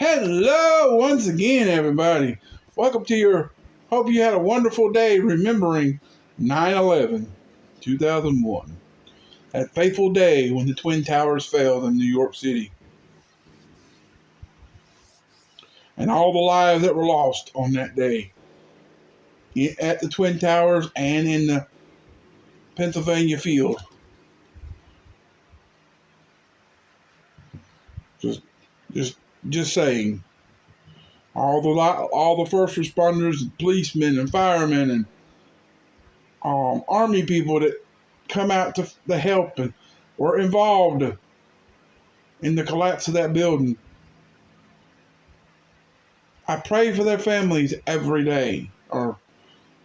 Hello, once again, everybody. Welcome to hope you had a wonderful day remembering 9/11, 2001. That fateful day when the Twin Towers fell in New York City. And all the lives that were lost on that day at the Twin Towers and in the Pennsylvania field. Just saying. All the first responders, policemen and firemen and army people that come out to help and were involved in the collapse of that building. I pray for their families every day, or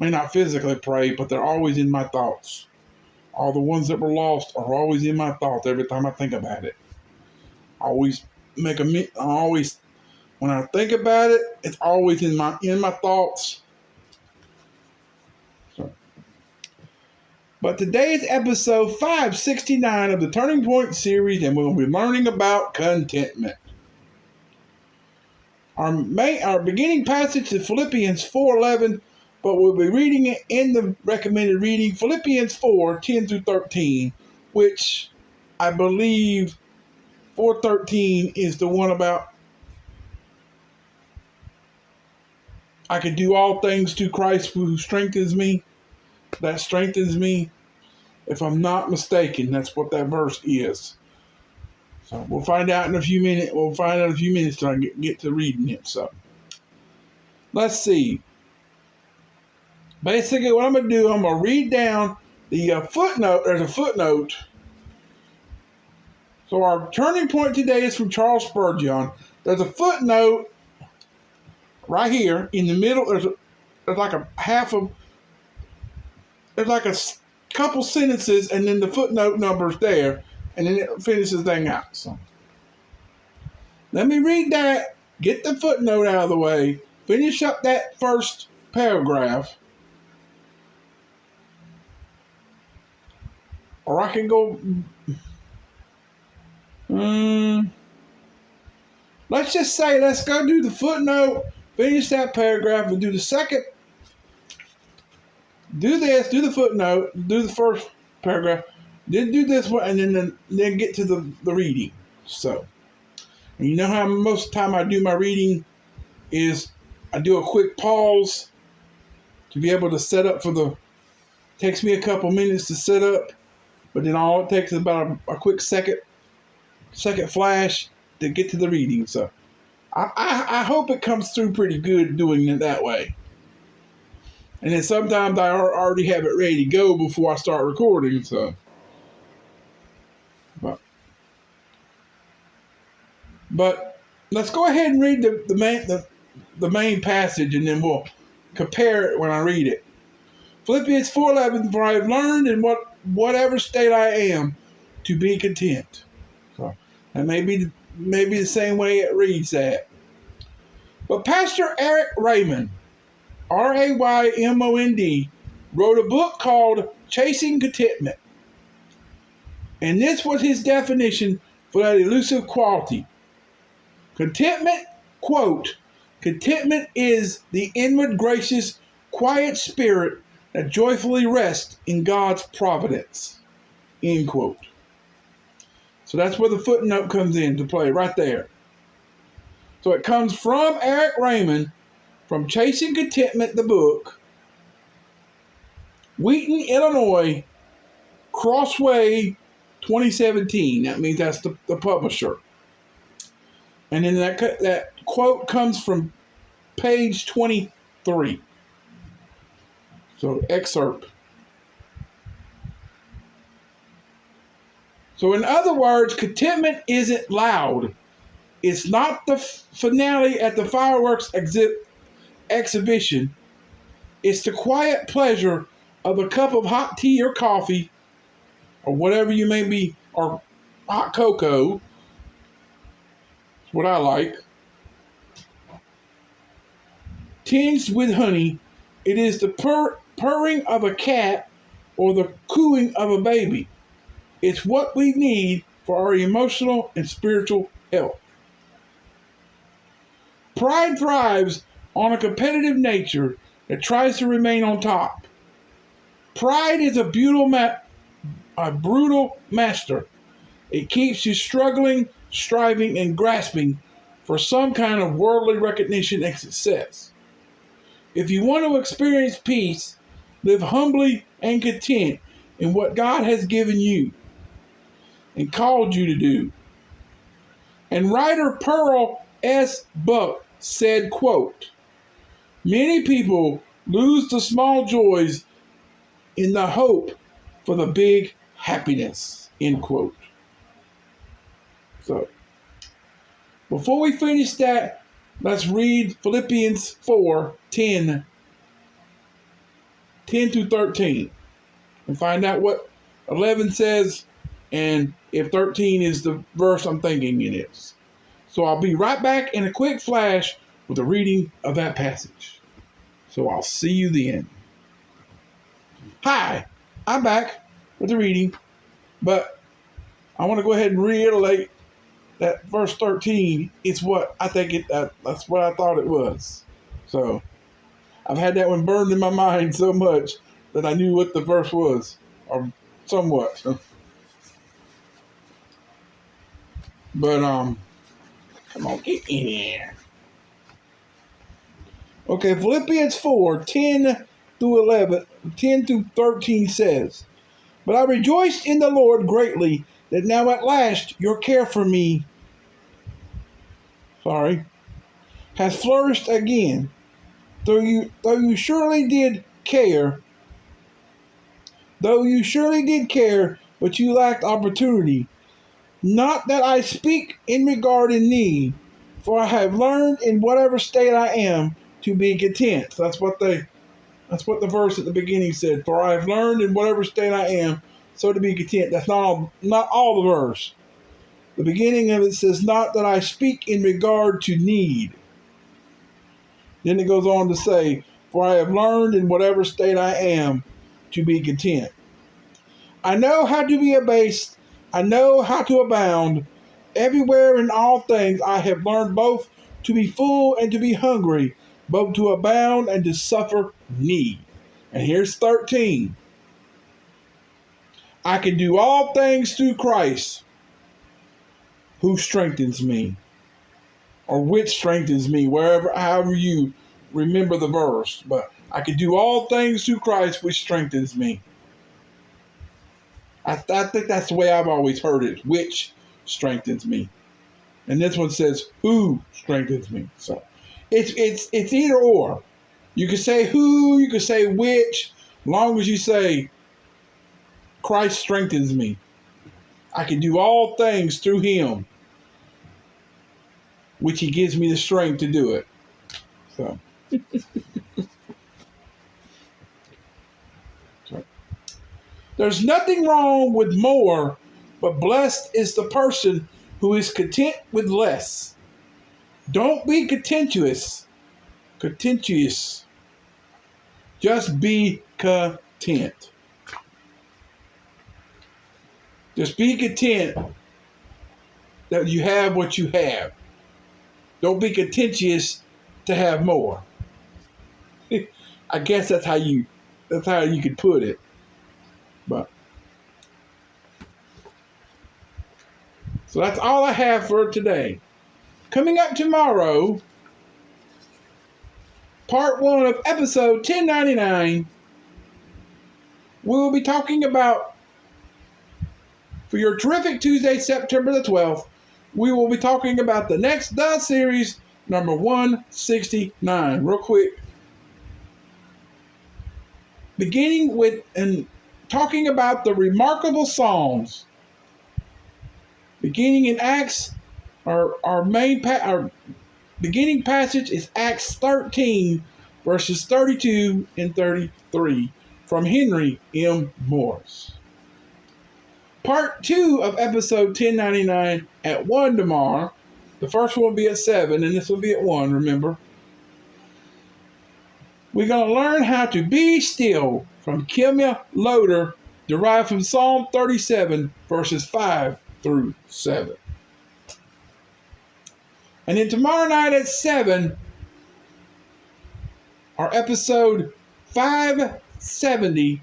may not physically pray, but they're always in my thoughts. All the ones that were lost are always in my thoughts every time I think about it. When I think about it, it's always in my thoughts. But today is episode 569 of the Turning Point series, and we'll be learning about contentment. Our beginning passage is Philippians 4:11, but we'll be reading it in the recommended reading, Philippians 4:10 through 13, which I believe 4:13 is the one about I can do all things through Christ who strengthens me. That strengthens me. If I'm not mistaken, that's what that verse is. So we'll find out in a few minutes. Till I get to reading it. So let's see. Basically, what I'm going to do, I'm going to read down the footnote. There's a footnote. So our turning point today is from Charles Spurgeon. There's a footnote right here in the middle. There's like a couple sentences, and then the footnote number's there, and then it finishes the thing out. So let me read that, get the footnote out of the way, finish up that first paragraph, or I can go. Let's just say, let's go do the footnote, finish that paragraph, and do the second. Do this, do the footnote, do the first paragraph, then do this one, and then get to the reading. So, and you know how most of the time I do my reading is I do a quick pause to be able to set up takes me a couple minutes to set up, but then all it takes is about a quick second flash to get to the reading. So, I hope it comes through pretty good doing it that way. And then sometimes I already have it ready to go before I start recording. So, but let's go ahead and read the main passage, and then we'll compare it when I read it. Philippians 4:11, for I have learned in whatever state I am to be content. So that may be the same way it reads that. But Pastor Eric Raymond, Raymond, wrote a book called Chasing Contentment. And this was his definition for that elusive quality. Contentment, quote, contentment is the inward, gracious, quiet spirit that joyfully rests in God's providence, end quote. So that's where the footnote comes into play, right there. So it comes from Eric Raymond, from Chasing Contentment, the book, Wheaton, Illinois, Crossway 2017. That means that's the publisher. And then that quote comes from page 23. So excerpt. So in other words, contentment isn't loud. It's not the finale at the fireworks exhibition. It's the quiet pleasure of a cup of hot tea or coffee, or whatever you may be, or hot cocoa. That's what I like. Tinged with honey. It is the purring of a cat or the cooing of a baby. It's what we need for our emotional and spiritual health. Pride thrives on a competitive nature that tries to remain on top. Pride is a brutal master. It keeps you struggling, striving, and grasping for some kind of worldly recognition and success. If you want to experience peace, live humbly and content in what God has given you and called you to do. And writer Pearl S. Buck said, quote, "Many people lose the small joys in the hope for the big happiness," end quote. So, before we finish that, let's read Philippians 4:10 through 13 and find out what 11 says and if 13 is the verse I'm thinking it is. So I'll be right back in a quick flash with a reading of that passage. So I'll see you then. Hi, I'm back with the reading, but I want to go ahead and reiterate that verse 13 is what I think that's what I thought it was. So I've had that one burned in my mind so much that I knew what the verse was, or somewhat. But come on, get in here. Okay, Philippians 4:10 through 13 says, "But I rejoiced in the Lord greatly that now at last your care for me has flourished again. Though you surely did care, but you lacked opportunity. Not that I speak in regard in need, for I have learned in whatever state I am to be content." So that's what the verse at the beginning said. For I have learned in whatever state I am, so to be content. That's not all the verse. The beginning of it says, "Not that I speak in regard to need." Then it goes on to say, "For I have learned in whatever state I am to be content. I know how to be abased. I know how to abound. Everywhere in all things I have learned both to be full and to be hungry, both to abound and to suffer need." And here's 13. "I can do all things through Christ who strengthens me," or which strengthens me, however you remember the verse. But I can do all things through Christ which strengthens me. I think that's the way I've always heard it, which strengthens me. And this one says, who strengthens me. So it's either or. You can say who, you can say which, as long as you say Christ strengthens me. I can do all things through him, which he gives me the strength to do it. So there's nothing wrong with more, but blessed is the person who is content with less. Don't be contentious. Just be content. Just be content that you have what you have. Don't be contentious to have more. I guess that's how you could put it. But so that's all I have for today. Coming up tomorrow, part 1 of episode 1099, we will be talking about, for your terrific Tuesday, September the 12th, we will be talking about the series number 169. Real quick. Beginning with and talking about the remarkable Psalms. Beginning in Acts, our beginning passage is Acts 13, verses 32 and 33, from Henry M. Morris. Part 2 of episode 1099 at 1 tomorrow. The first one will be at 7, and this will be at 1, remember. We're going to learn how to be still from Kimya Loader, derived from Psalm 37, verses 5 through 7. And then tomorrow night at 7, our episode 570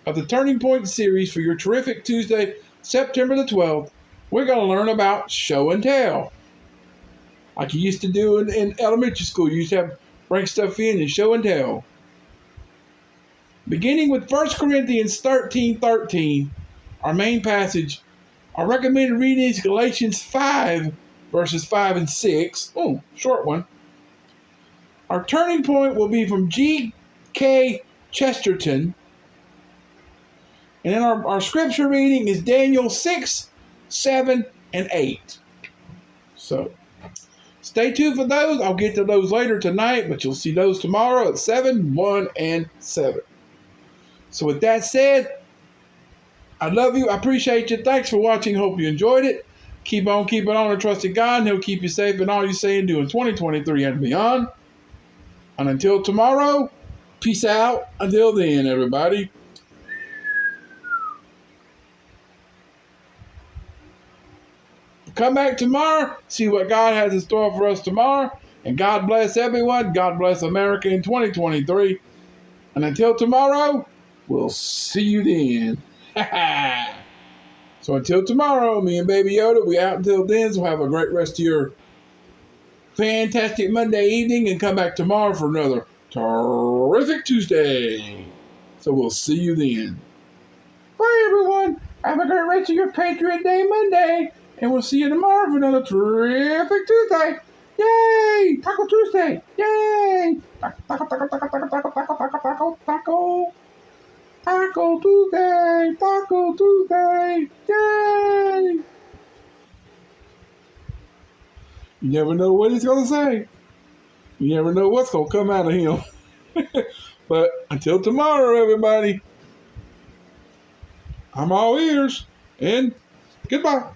of the Turning Point series for your terrific Tuesday, September the 12th. We're going to learn about show and tell. Like you used to do in elementary school. You used to have bring stuff in and show and tell. Beginning with 1 Corinthians 13:13, our main passage, our recommended reading is Galatians 5, verses 5 and 6. Oh, short one. Our turning point will be from G.K. Chesterton. And then our scripture reading is Daniel 6, 7, and 8. So, stay tuned for those. I'll get to those later tonight, but you'll see those tomorrow at 7, 1, and 7. So with that said, I love you. I appreciate you. Thanks for watching. Hope you enjoyed it. Keep on keeping on and trusting God, and He'll keep you safe in all you say and do in 2023 and beyond. And until tomorrow, peace out. Until then, everybody. Come back tomorrow, see what God has in store for us tomorrow. And God bless everyone. God bless America in 2023. And until tomorrow, we'll see you then. So until tomorrow, me and Baby Yoda, we out until then. So have a great rest of your fantastic Monday evening and come back tomorrow for another terrific Tuesday. So we'll see you then. Bye, everyone. Have a great rest of your Patriot Day Monday. And we'll see you tomorrow for another terrific Tuesday. Yay! Taco Tuesday! Yay! Taco, taco, taco, taco, taco, taco, taco, taco, taco. Taco Tuesday! Taco Tuesday! Yay! You never know what he's going to say. You never know what's going to come out of him. But until tomorrow, everybody, I'm all ears. And goodbye.